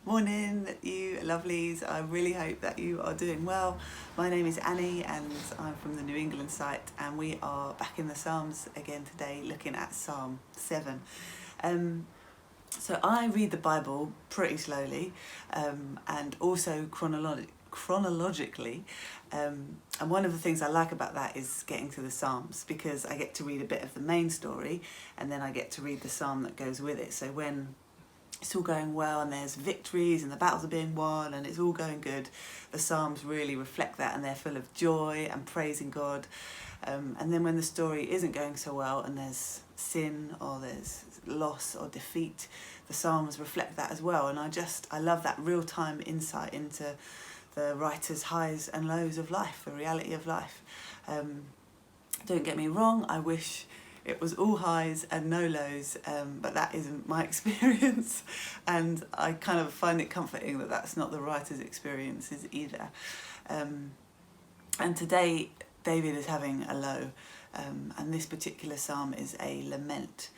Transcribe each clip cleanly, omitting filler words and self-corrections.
Morning, you lovelies. I really hope that you are doing well. My name is Annie and I'm from the New England site, and we are back in the Psalms again today, looking at Psalm 7. So I read the Bible pretty slowly and also chronologically. And one of the things I like about that is getting to the Psalms, because I get to read a bit of the main story and then I get to read the Psalm that goes with it. So when it's all going well and there's victories and the battles are being won and it's all going good, the Psalms really reflect that, and they're full of joy and praising God. And then when the story isn't going so well and there's sin or there's loss or defeat, the Psalms reflect that as well. And I love that real-time insight into the writer's highs and lows of life, the reality of life. Don't get me wrong, I wish it was all highs and no lows, but that isn't my experience, and I kind of find it comforting that that's not the writer's experiences either. And today David is having a low, and this particular psalm is a lament.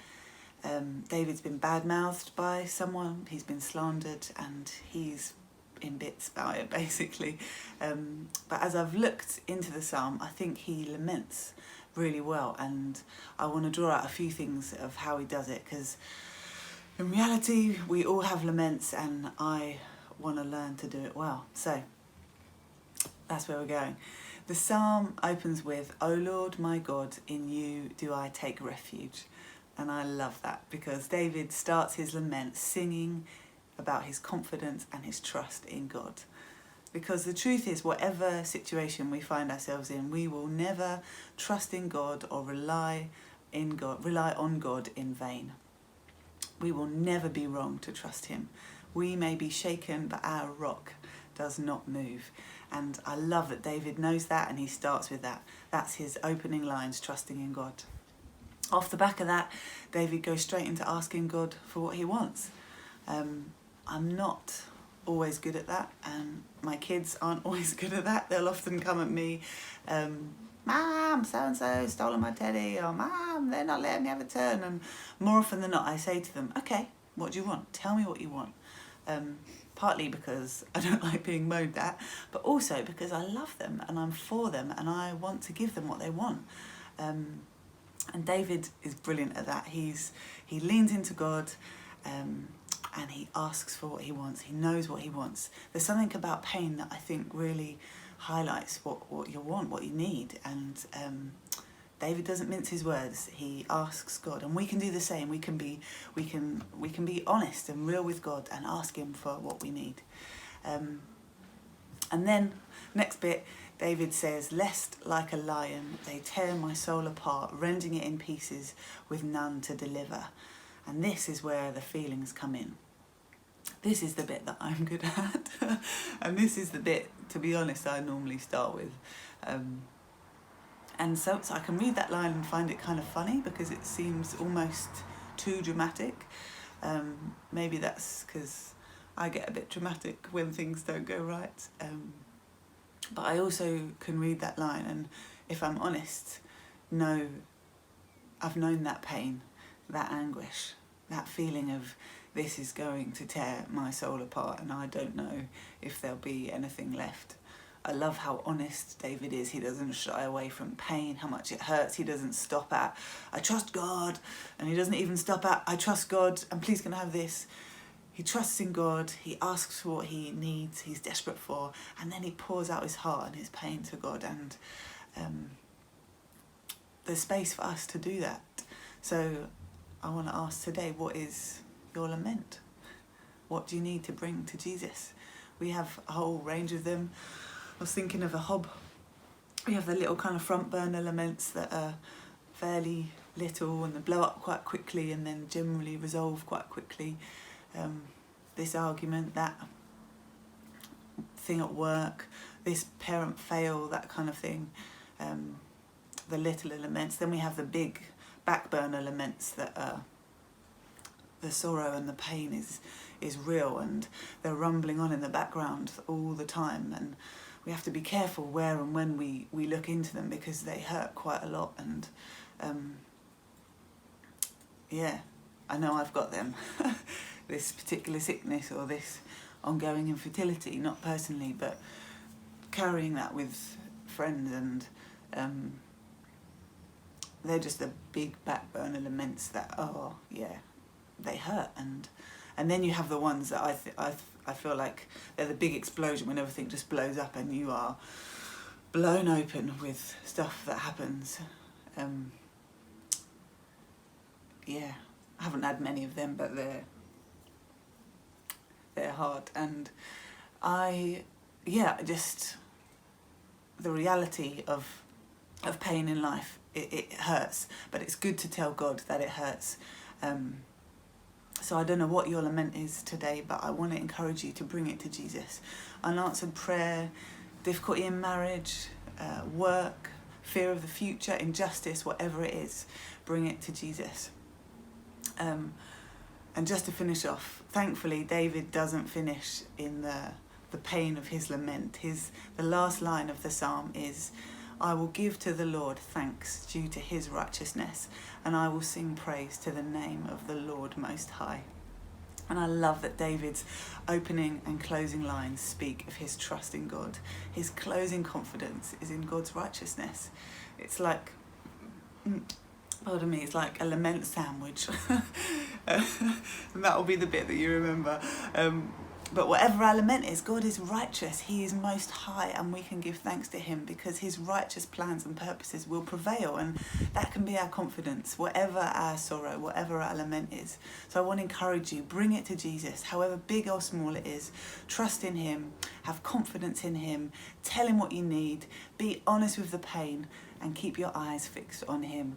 David's been bad-mouthed by someone, he's been slandered, and he's in bits about it basically. But as I've looked into the psalm, I think he laments really well, and I want to draw out a few things of how he does it, because in reality we all have laments and I want to learn to do it well. So that's where we're going. The psalm opens with, "O Lord my God, in you do I take refuge." And I love that, because David starts his lament singing about his confidence and his trust in God. Because the truth is, whatever situation we find ourselves in, we will never trust in God or rely on God in vain. We will never be wrong to trust him. We may be shaken, but our rock does not move. And I love that David knows that, and he starts with that. That's his opening lines, trusting in God. Off the back of that, David goes straight into asking God for what he wants. I'm not always good at that, and my kids aren't always good at that. They'll often come at me, "Mum, so-and-so stolen my teddy," or "Mum, they're not letting me have a turn." And more often than not, I say to them, "Okay, what do you want? Tell me what you want." Partly because I don't like being moaned at, but also because I love them and I'm for them and I want to give them what they want. And David is brilliant at that. He leans into God, and he asks for what he wants. He knows what he wants. There's something about pain that I think really highlights what you want, what you need. And David doesn't mince his words. He asks God, and we can do the same. We can be honest and real with God and ask him for what we need. And then next bit, David says, "Lest like a lion they tear my soul apart, rending it in pieces with none to deliver." And this is where the feelings come in. This is the bit that I'm good at. And this is the bit, to be honest, I normally start with. And so I can read that line and find it kind of funny, because it seems almost too dramatic. Maybe that's because I get a bit dramatic when things don't go right. But I also can read that line and, if I'm honest, I've known that pain, that anguish, that feeling of this is going to tear my soul apart and I don't know if there'll be anything left. I love how honest David is. He doesn't shy away from pain, how much it hurts. He doesn't stop at, "I trust God," and he doesn't even stop at, "I trust God, and please can I have this." He trusts in God, he asks for what he needs, he's desperate for, and then he pours out his heart and his pain to God. And there's space for us to do that. So I want to ask today, what is your lament? What do you need to bring to Jesus? We have a whole range of them. I was thinking of a hob. We have the little kind of front burner laments that are fairly little and they blow up quite quickly and then generally resolve quite quickly. This argument, that thing at work, this parent fail, that kind of thing. The littler laments. Then we have the big back burner laments that are the sorrow and the pain is real and they're rumbling on in the background all the time, and we have to be careful where and when we look into them, because they hurt quite a lot. And yeah, I know I've got them. This particular sickness or this ongoing infertility, not personally, but carrying that with friends, and they're just the big back burner laments that, oh yeah, they hurt. And then you have the ones that I feel like they're the big explosion when everything just blows up and you are blown open with stuff that happens. Yeah, I haven't had many of them, but they're hard. And just the reality of pain in life, it hurts, but it's good to tell God that it hurts. So I don't know what your lament is today, but I want to encourage you to bring it to Jesus. Unanswered prayer, difficulty in marriage, work, fear of the future, injustice, whatever it is, bring it to Jesus. And just to finish off, thankfully David doesn't finish in the pain of his lament. The last line of the psalm is, I will give to the Lord thanks due to his righteousness, and I will sing praise to the name of the Lord Most High. And I love that David's opening and closing lines speak of his trust in God. His closing confidence is in God's righteousness. It's like, pardon me, it's like a lament sandwich. And that will be the bit that you remember. But whatever our lament is, God is righteous. He is most high, and we can give thanks to him because his righteous plans and purposes will prevail, and that can be our confidence, whatever our sorrow, whatever our lament is. So I want to encourage you, bring it to Jesus, however big or small it is. Trust in him, have confidence in him, tell him what you need, be honest with the pain, and keep your eyes fixed on him.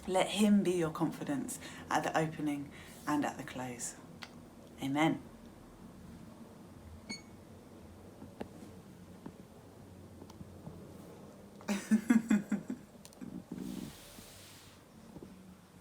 Let him be your confidence at the opening and at the close. Amen.